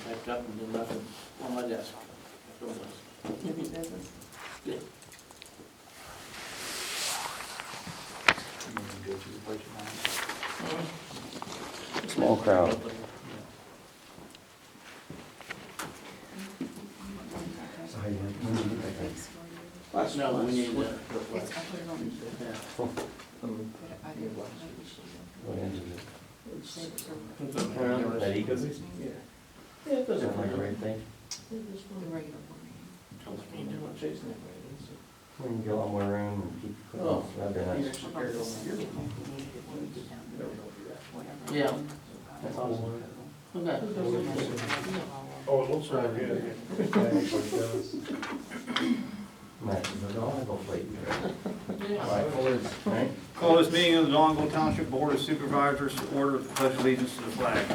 packed up and did nothing on my desk. So it was. New business? Yeah. Go through the budget line. Small crowd. No, we need to. It's, I put it on. Yeah. But I didn't want to. That ecosystem? Yeah, it doesn't Sound like a matter. great thing. The regular one. Sounds like you do it, chasing it, right? So- We can get a lot more room and keep. Oh. That'd be You nice. actually carried it on here. Whatever. Yeah. That's awesome. Okay. Oh, it looks like it. Matches the dog plate. Yeah. Right? Call this meeting of the Donaldson Township Board of Supervisors to order with the pledge of allegiance to the flag.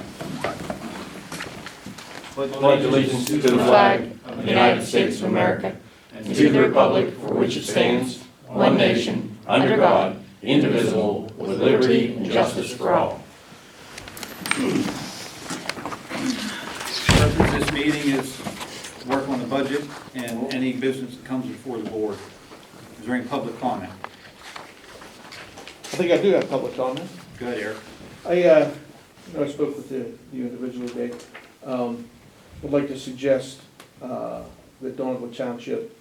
Pledge allegiance to the flag of the United States of America and to the republic for which it stands, one nation, under God, indivisible, with liberty and justice for all. The purpose of this meeting is to work on the budget and any business that comes before the board. Is there any public comment? I think I do have public comment. Go ahead, Eric. I spoke with you individually today. Would like to suggest that Donald Township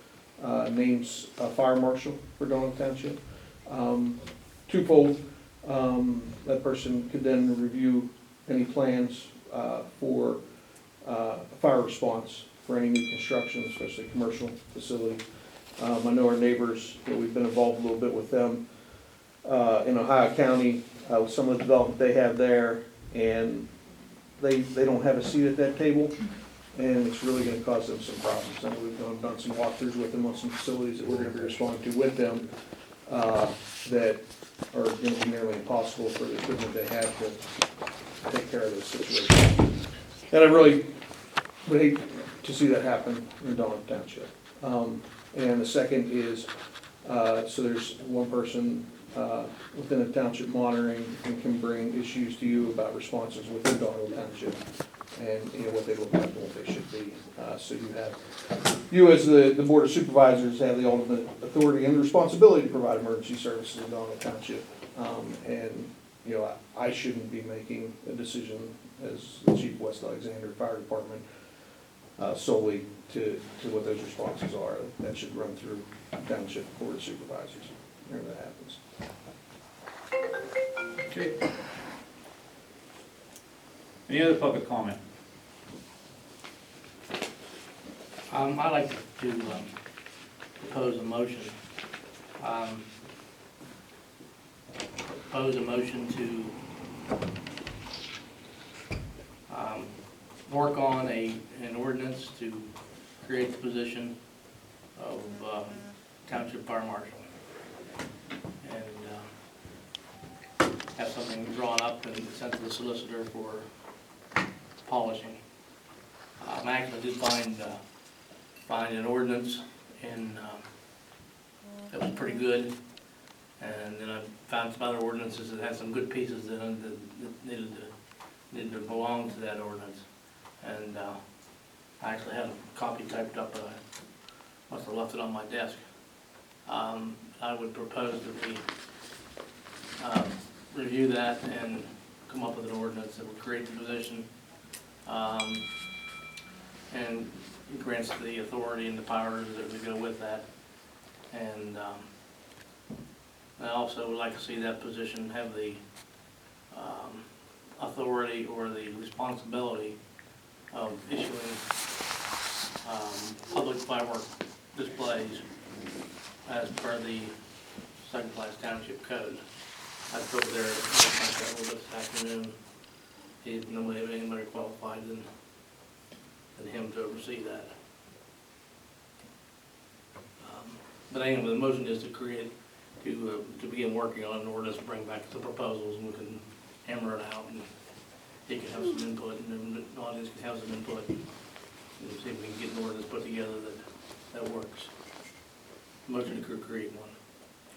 names a fire marshal for Donald Township. Twofold, that person could then review any plans for fire response for any new construction, especially commercial facility. I know our neighbors, we've been involved a little bit with them in Ohio County, with some of the development they have there, and they don't have a seat at that table, and it's really gonna cause them some problems. I know we've done some walkthroughs with them on some facilities that we're gonna be responding to with them, that are gonna be nearly impossible for the equipment they have to take care of those situations. And I really would hate to see that happen in Donald Township. And the second is, so there's one person within the township monitoring and can bring issues to you about responses within Donald Township and, what they look like and what they should be. So you as the Board of Supervisors have the ultimate authority and responsibility to provide emergency services in Donald Township. And, I shouldn't be making a decision as the Chief of West Alexander Fire Department solely to what those responses are. That should run through Township Board of Supervisors, whenever that happens. Okay. Any other public comment? I'd like to propose a motion. Propose a motion to work on an ordinance to create the position of Township Fire Marshal. And have something drawn up and sent to the solicitor for polishing. I actually did find an ordinance and that was pretty good. And then I found some other ordinances that had some good pieces in them that needed to belong to that ordinance. And I actually had a copy typed up, but I must have left it on my desk. I would propose that we review that and come up with an ordinance that would create the position and grants the authority and the powers that would go with that. And I also would like to see that position have the authority or the responsibility of issuing public firework displays as per the Second Class Township Code. I spoke there a little bit this afternoon. Nobody have anybody qualified than him to oversee that. But anyway, the motion is to create, to begin working on an ordinance, bring back the proposals, and we can hammer it out, and he can have some input, and the audience can have some input, and see if we can get an ordinance put together that works. Motion to create one.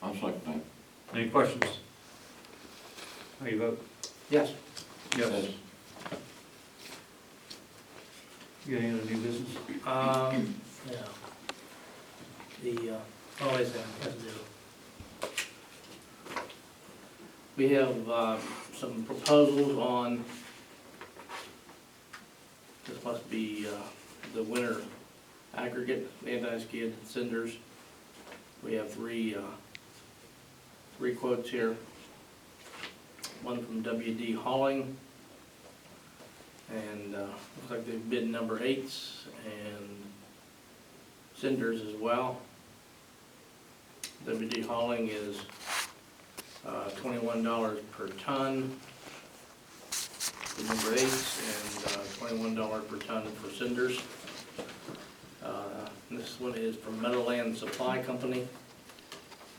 I'll second that. Any questions? How do you vote? Yes. Yes. You got any other new business? Yeah. Oh, wait a second, let's do. We have, some proposals on, this must be, the winter aggregate, anti-skid cinders. We have three quotes here. One from WD Hauling, and, looks like they've bid number 8s and cinders as well. WD Hauling is $21 per ton for number 8s and $21 per ton for cinders. This one is from Meadowland Supply Company.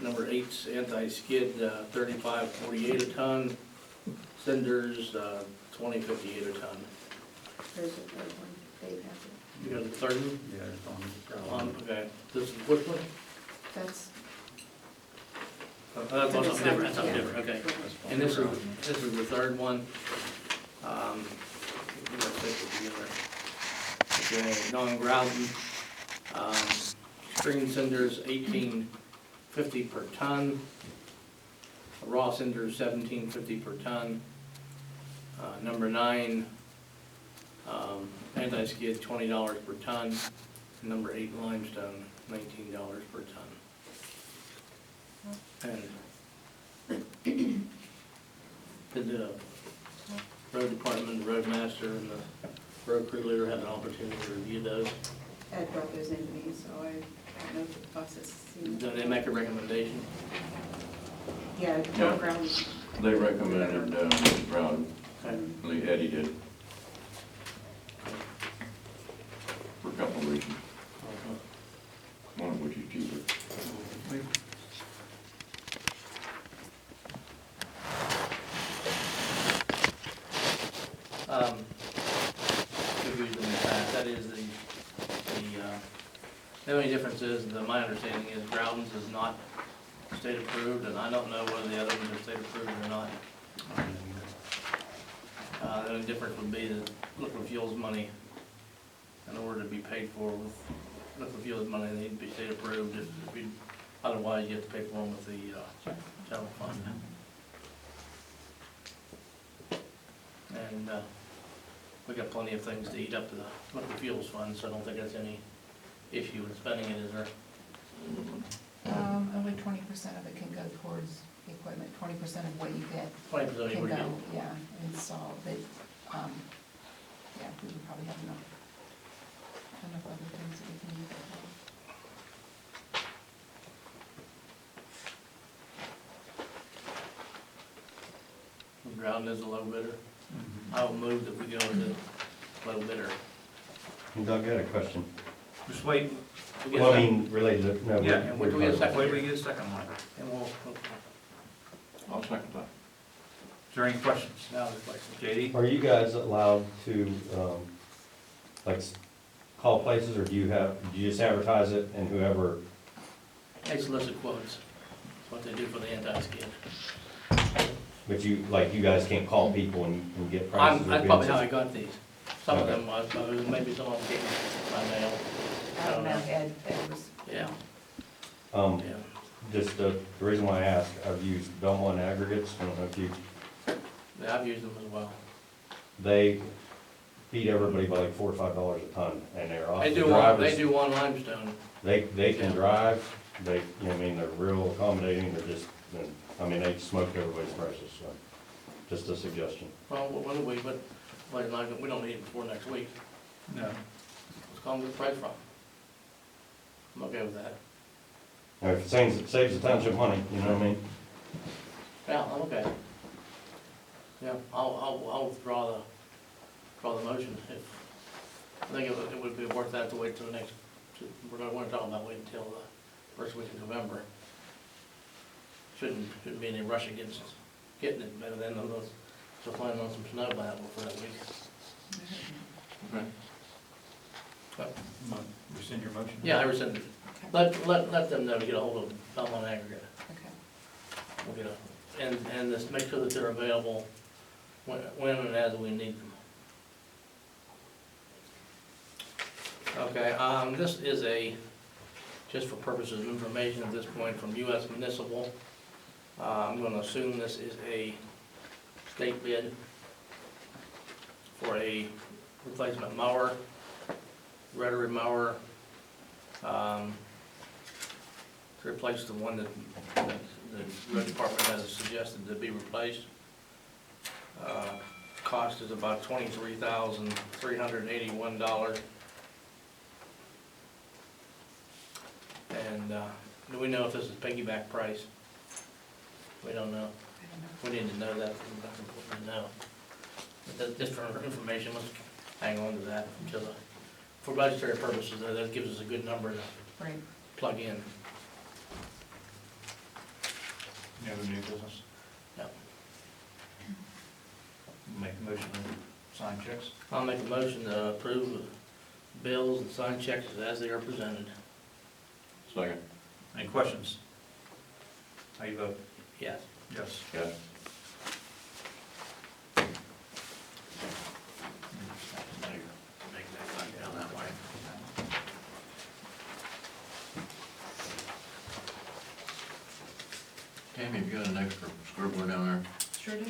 Number 8's anti-skid, $35.48 a ton. Cinders, $20.58 a ton. There's a third one, Dave has it. You got the third one? Yeah, it's on. Okay, this is which one? That's. That's something different, that's something Yeah. different, okay. And this is the third one. Let's take it together. Okay, Don Groudon, screen cinders, $18.50 per ton. Raw cinders, $17.50 per ton. Number 9, anti-skid, $20 per ton. Number 8, limestone, $19 per ton. And the road department, the roadmaster, and the road crew leader had an opportunity to review those. Ed brought those into me, so I don't know if the process seems. Did they make a recommendation? Yeah, Yeah. John Brown. They recommended, Mr. Brown, Okay. Lee Eddie did, for a couple of reasons, one of which is cheaper. We've used them in the past, that is the only difference is, my understanding is Groudon's is not state approved, and I don't know whether the other ones are state approved or not. The only difference would be that liquid fuels money, in order to be paid for with liquid fuels money, they need to be state approved. Otherwise, you have to pay for them with the general fund. And we got plenty of things to eat up to the liquid fuels fund, so I don't think that's any issue with spending it, is there? Only 20% of it can go towards the equipment, 20% of what you get 20% of can you go, get. yeah, install, but, yeah, we would probably have enough other things that we can use. Groudon is a low bidder. I will move that we go to low bidder. Doug, I got a question. Just wait. We get Well, I a- mean, related to, no. Yeah, and we get a second. Wait till we get a second one. And we'll, I'll second that. Is there any questions? now the question. Katie? Are you guys allowed to, like, call places, or do you just advertise it and whoever? They solicit quotes. That's what they do for the anti-skid. But you guys can't call people and get prices? or That's probably bids? how I got these. Some of them was, but maybe some of them came by mail. I don't know, Ed was. Yeah, Um, yeah. just, the reason why I ask, I've used Belmont Aggregates, I don't know if you, Yeah, I've used them as well. they beat everybody by like $4 or $5 a ton, and they're off They the do drivers. one limestone. They can Yeah. drive, they, you know, I mean, they're real accommodating, they're just, I mean, they smoked everybody's prices, so, just a suggestion. Well, when do we, but, we don't need it before next week. No. Let's call them the price from. I'm okay with that. Now, if it saves the township money, you know what I mean? Yeah, I'm okay. Yeah, I'll withdraw the motion if, I think it would be worth that to wait till the next, we're not talking about waiting until the first week of November. Shouldn't be any rush against getting it, better than those, so planning on some snow by that for that week. Okay. Rescind your motion? Yeah, I rescinded it. Let them know to get a hold of Belmont Aggregate. Okay. We'll get and just make sure that they're available when and as we need them. Okay, this is just for purposes of information at this point, from US Municipal. I'm gonna assume this is a state bid for a replacement mower, rotary mower, to replace the one that the road department has suggested to be replaced. Cost is about $23,381. And do we know if this is piggyback price? We don't know. We need to know that, that's important to know. But just for information, let's hang on to that until, for budgetary purposes, that gives us a good number to Right. plug in. Any other new business? No. Make a motion to sign checks? I'll make a motion to approve bills and sign checks as they are presented. Second. Any questions? How you vote? Yes. Yes. Yes. Make that sign down that way. Tammy, have you got an extra scribbler down there? Sure do.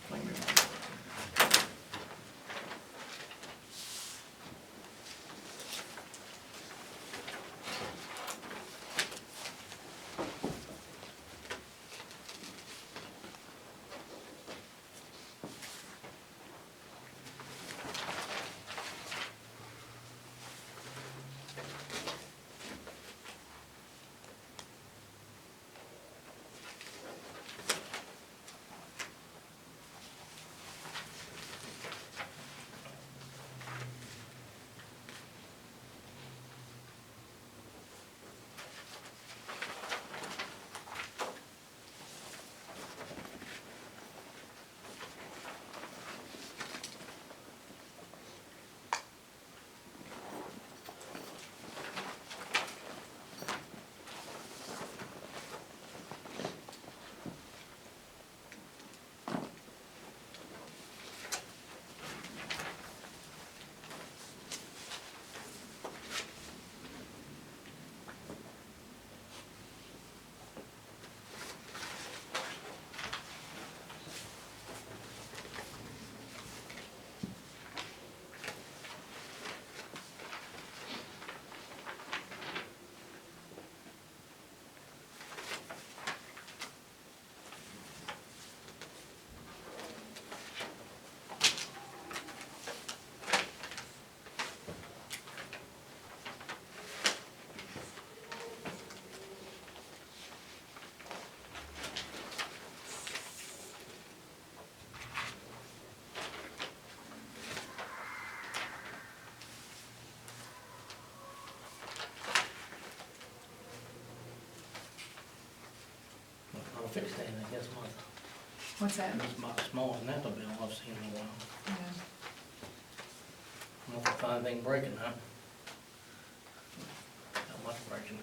Thank you. I'll fix that in, I guess, month. What's that? That's about the smallest NAPA bill I've seen in a while. Yeah. Not to find anything breaking, huh? Not much breaking.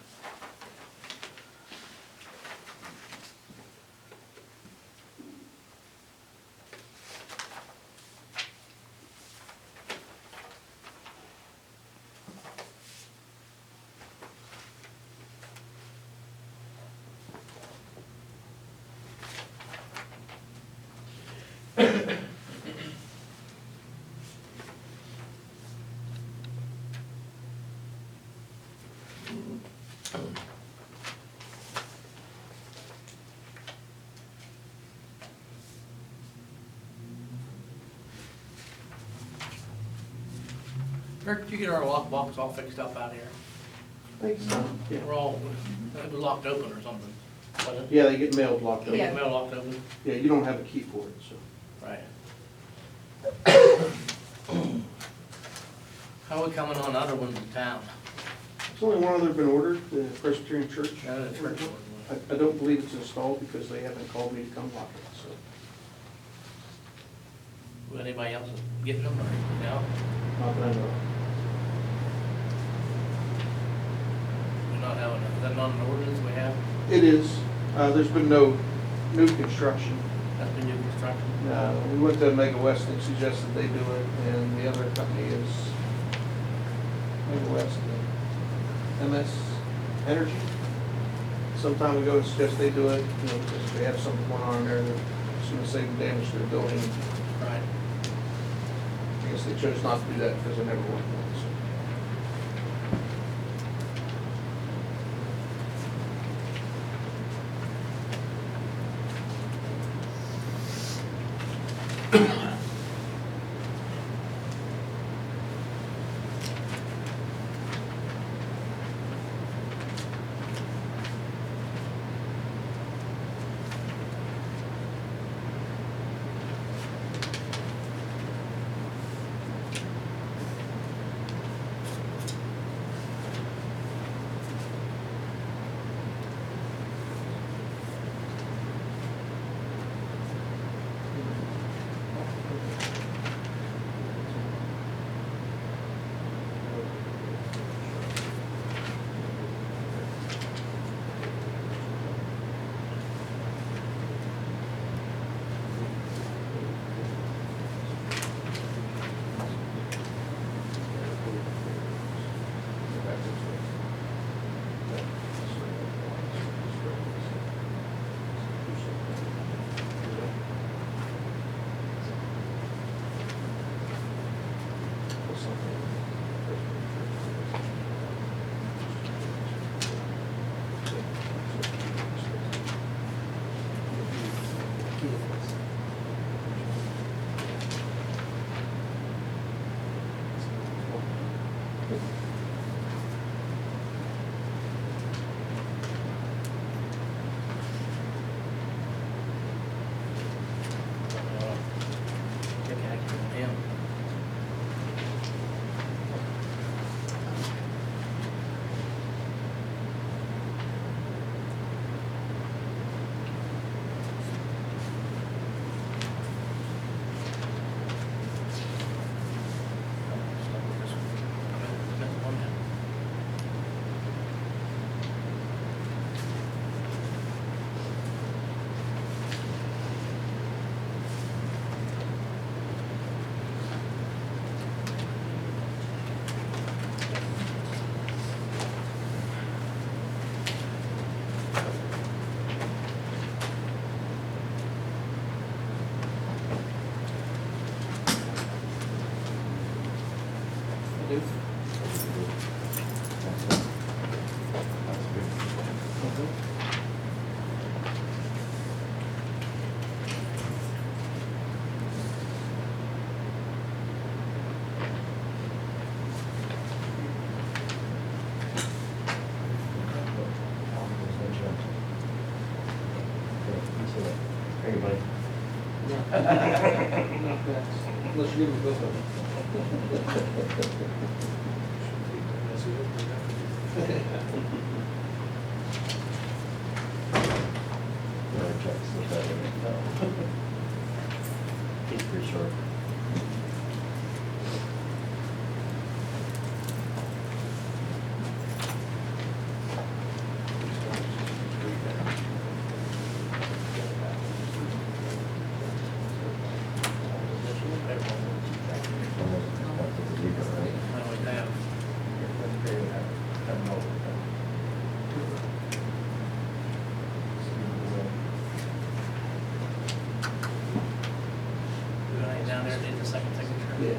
Eric, did you get our lockbox all fixed up out here? Thanks. Yeah. We're all, it was locked open or something. Was it? Yeah, they get mailed locked up. Yeah. Mail locked open? Yeah, you don't have a key for it, so. Right. How are we coming on other ones in town? There's only one other been ordered, the Presbyterian Church. No, the church one. I don't believe it's installed because they haven't called me to come lock it, so. Will anybody else getting them or, no? Not that I know of. We're not having, is that not an ordinance we have? It is. There's been no new construction. That's been new construction? We went to Mega West and suggested they do it, and the other company is West, MS Energy. Some time ago, it suggested they do it, you know, because they have something going on there, they're just gonna save the damage to their building. Right. I guess they chose not to do that because they never worked on it, so. Take action on him. Everybody. Unless you give them both of them. He's pretty short. I always have. Do I down there need the second signature? Yeah.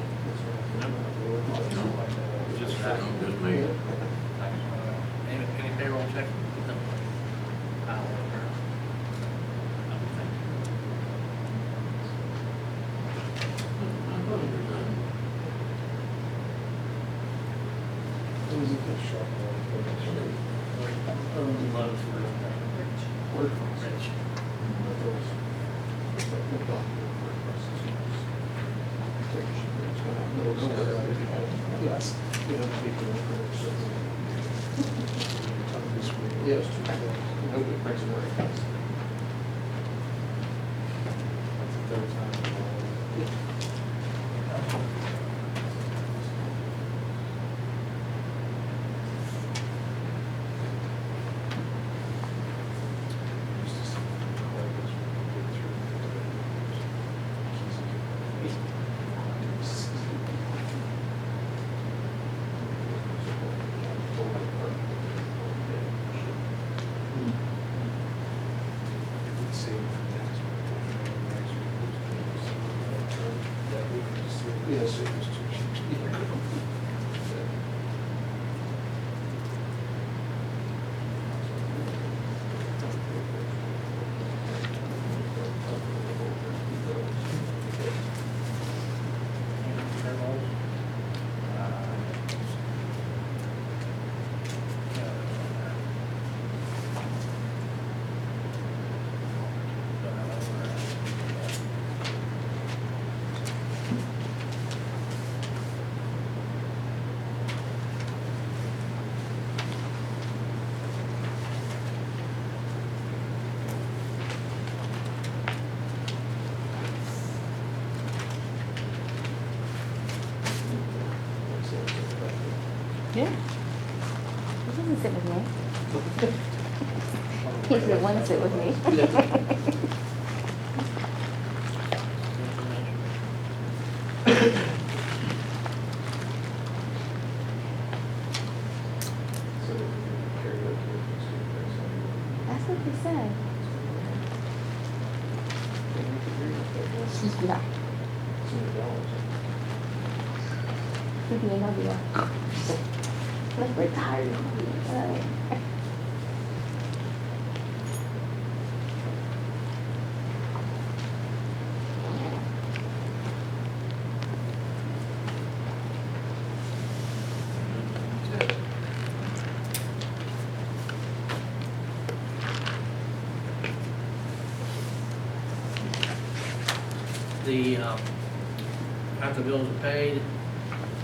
Just that, just me. Any payroll check? No. I'll order. Yes. Yes. Nobody brings it right. Yes. Yeah. He doesn't sit with me. He doesn't want to sit with me. That's what they said. Yeah. Maybe I'll be like retired. The, after bills are paid,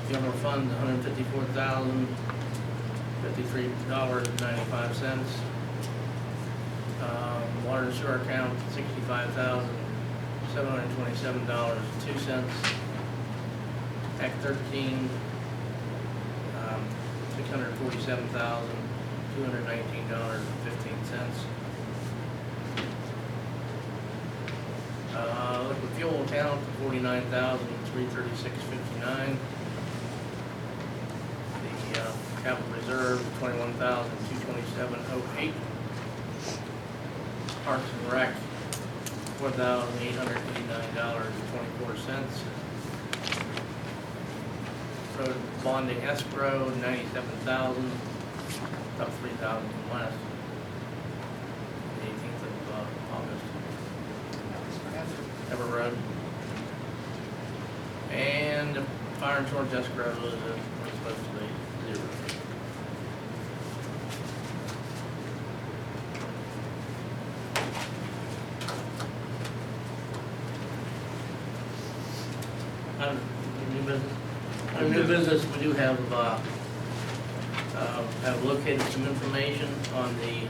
general fund, $154,053.95. Water and sewer account, $65,727.02. Act 13, $647,219.15. Liquid fuel account, $49,336.59. The capital reserve, $21,227.08. Parks and Rec, $4,889.24. Road bonding escrow, $97,000, up $3,000 from last, the 18th of August. Ever Road. And fire insurance escrow is supposed to be 0. Under new business, under new business, we do have located some information on the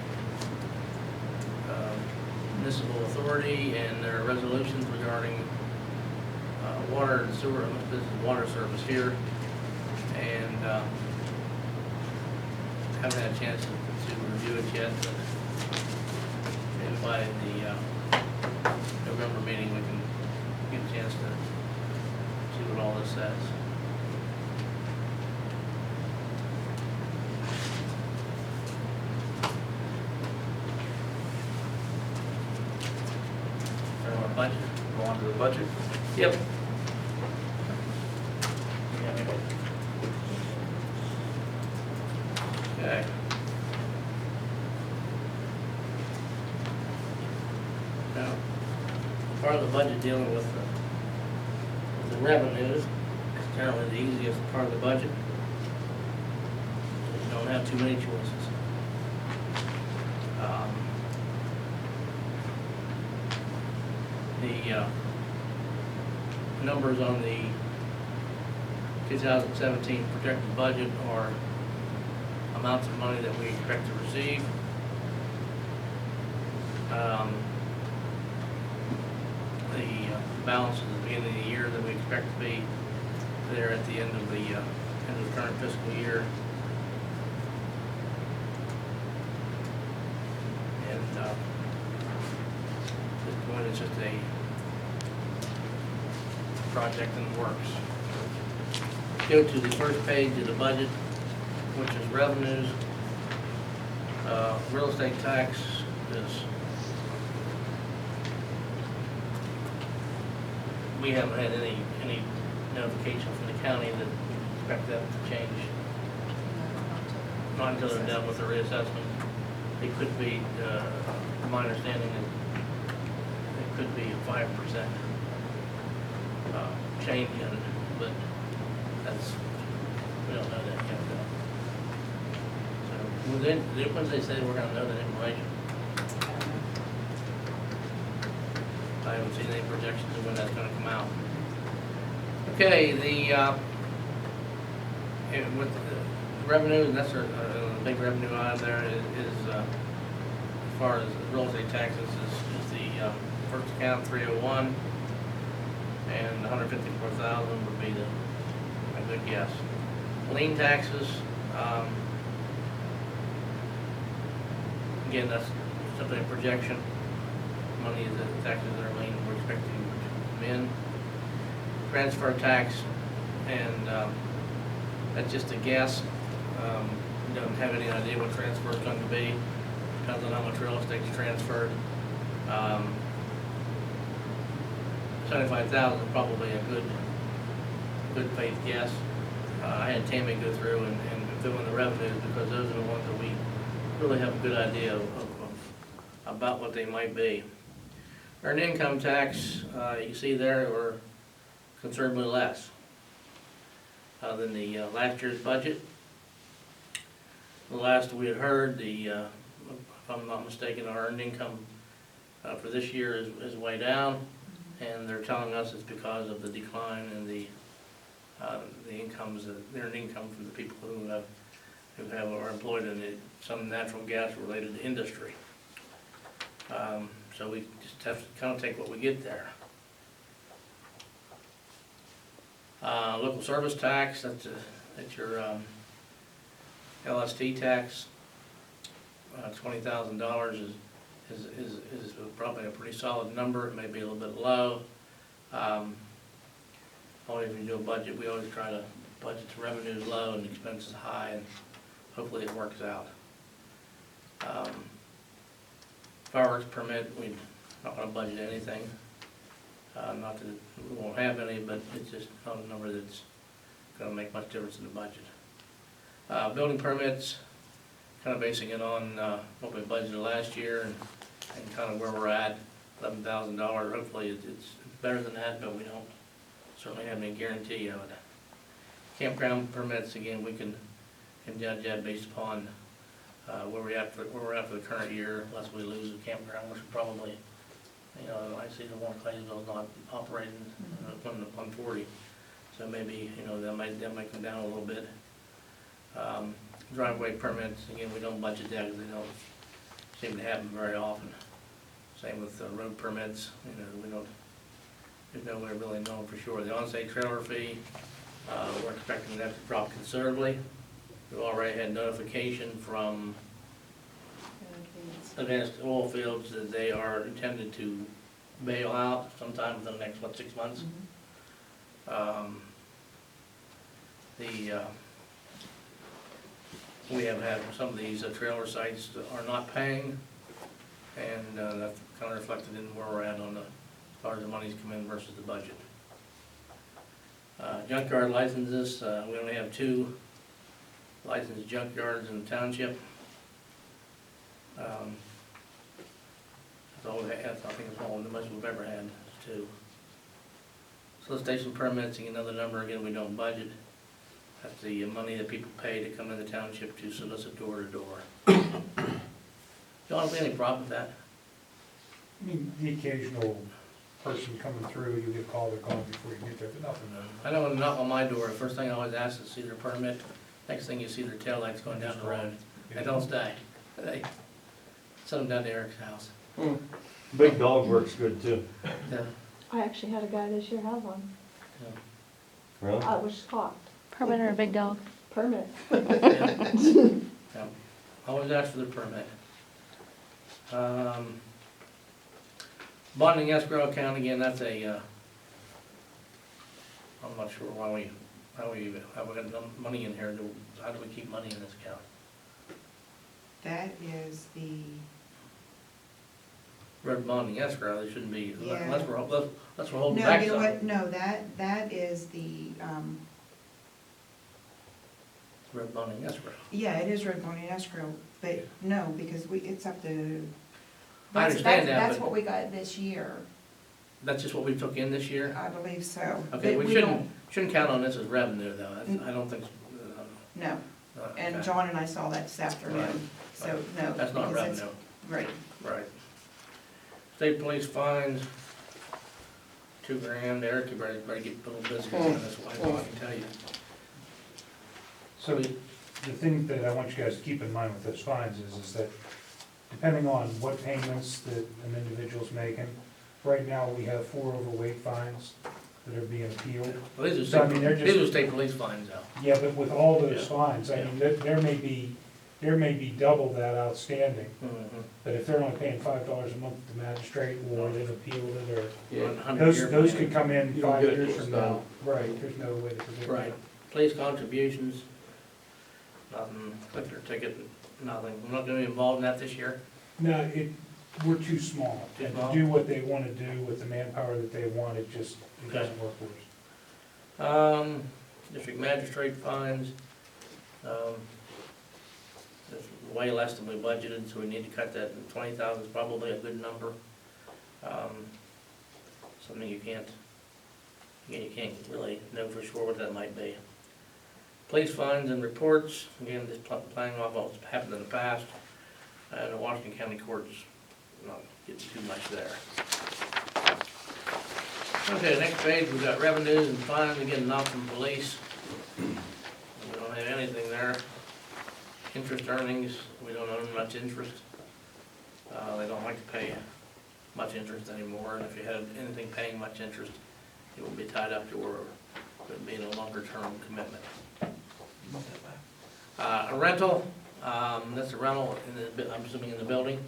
municipal authority and their resolutions regarding water and sewer, this is water service here, and haven't had a chance to review it yet, but maybe by the November meeting we can get a chance to see what all this says. Budget. Go on to the budget. Yep. Okay. Now, part of the budget dealing with the revenues is generally the easiest part of the budget. You don't have too many choices. The numbers on the 2017 projected budget are amounts of money that we expect to receive. The balance at the beginning of the year that we expect to be there at the end of the current fiscal year. And at this point, it's just a project in the works. Go to the first page of the budget, which is revenues. Real estate tax is, we haven't had any notification from the county that expect that to change, not until they're done with the reassessment. It could be, my understanding is, it could be a 5% change in it, but that's, we don't know that yet, though. So, once they say we're gonna know that information, I haven't seen any projections of when that's gonna come out. Okay, with the revenue, and that's a big revenue item there is as far as real estate taxes is the first account 301, and 154,000 would be a good guess. Lien taxes, again, that's simply a projection. Money is the taxes that are lien, we're expecting to come in. Transfer tax, and that's just a guess. We don't have any idea what transfer is going to be. Depends on how much real estate's transferred. 75,000 is probably a good faith guess. I had Tammy go through and fill in the revenues because those are the ones that we really have a good idea of about what they might be. Earned income tax, you see there, we're considerably less than the last year's budget. The last we had heard, if I'm not mistaken, our earned income for this year is way down, and they're telling us it's because of the decline in the incomes, the earned income from the people who are employed in some natural gas related industry. So we just have to kind of take what we get there. Local service tax, that's your LST tax. $20,000 is probably a pretty solid number. It may be a little bit low. Always when you do a budget, we always try to budget the revenues low and expenses high, and hopefully it works out. Fireworks permit, we're not going to budget anything. Not that we won't have any, but it's just not a number that's going to make much difference in the budget. Building permits, kind of basing it on what we budgeted last year and kind of where we're at, $11,000. Hopefully it's better than that, but we don't certainly have any guarantee of it. Campground permits, again, we can judge that based upon where we're at for the current year, unless we lose the campground, which probably, I see the one Claysville's not operating from the 140, so maybe, that might come down a little bit. Driveway permits, again, we don't budget that because they don't seem to happen very often. Same with road permits, there's no way of really knowing for sure. The on-site trailer fee, we're expecting that to drop considerably. We've already had notification from Advanced Oil Fields that they are intended to bail out sometime within the next, 6 months. We have had some of these trailer sites that are not paying, and that's kind of reflected in where we're at on as far as the money's come in versus the budget. Junkyard licenses, we only have 2 licensed junkyards in the township. That's all we have. I think it's all the most we've ever had, is 2. Solicitation permits, another number, again, we don't budget. That's the money that people pay to come in the township to solicit door to door. John, any problem with that? I mean, the occasional person coming through, you get called or called before you get there, but nothing. I know when they knock on my door, the first thing I always ask is to see their permit. Next thing you see their taillights going down the road. They don't stay. They send them down to Eric's house. Big dog works good too. Yeah. I actually had a guy this year have one. Really? I was shocked. Permit or a big dog? Permit. Yeah. Always ask for the permit. Bonding escrow account, again, that's I'm not sure how we got money in here. How do we keep money in this account? That is the red bonding escrow, they shouldn't be, Yeah. unless we're holding No, back you know what, something. no, that is the, Red bonding escrow. yeah, it is red bonding escrow, but no, because it's up to. I understand that, That's but- what we got this year, That's just what we took in this year? I believe so. Okay, But we don't- shouldn't count on this as revenue, though. I don't think, No, and okay. John and I saw that this afternoon, Right. so, no. That's not because it's- revenue, Right, right. State police fines, $2,000. Eric, you better get a little busy on this one, I can tell you. So the thing that I want you guys to keep in mind with those fines is that depending on what payments that an individual's making, right now, we have 4 overweight fines that are being appealed. Well, these So, I are mean, state, they're these just- are state police fines, though. Yeah, but with all those Yeah. fines, I mean, there may be double that outstanding. Mhm. But if they're only paying $5 a month to the magistrate, or they've appealed it, or, Yeah, 100-year those plan. could come in You don't 5 get it years till from it's now. done. Right, there's no way to predict. Right. Police contributions, nothing, liquor ticket, nothing. We're not gonna be involved in that this year? No, we're too small. Too And small? to do what they want to do with the manpower that they want, it Okay. doesn't work for us. District magistrate fines, it's way less than we budgeted, so we need to cut that. 20,000 is probably a good number. Something you can't really know for sure what that might be. Police fines and reports, again, just playing off what's happened in the past. And the Washington County Court's not getting too much there. Okay, next page, we've got revenues and fines, again, not from police. We don't have anything there. Interest earnings, we don't earn much interest. They don't like to pay much interest anymore, and if you had anything paying much interest, it would be tied up to where it would be in a longer term commitment. A rental, that's a rental in the, I'm assuming in the building,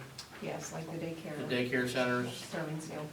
yes, like the daycare. the daycare centers, Serving sale.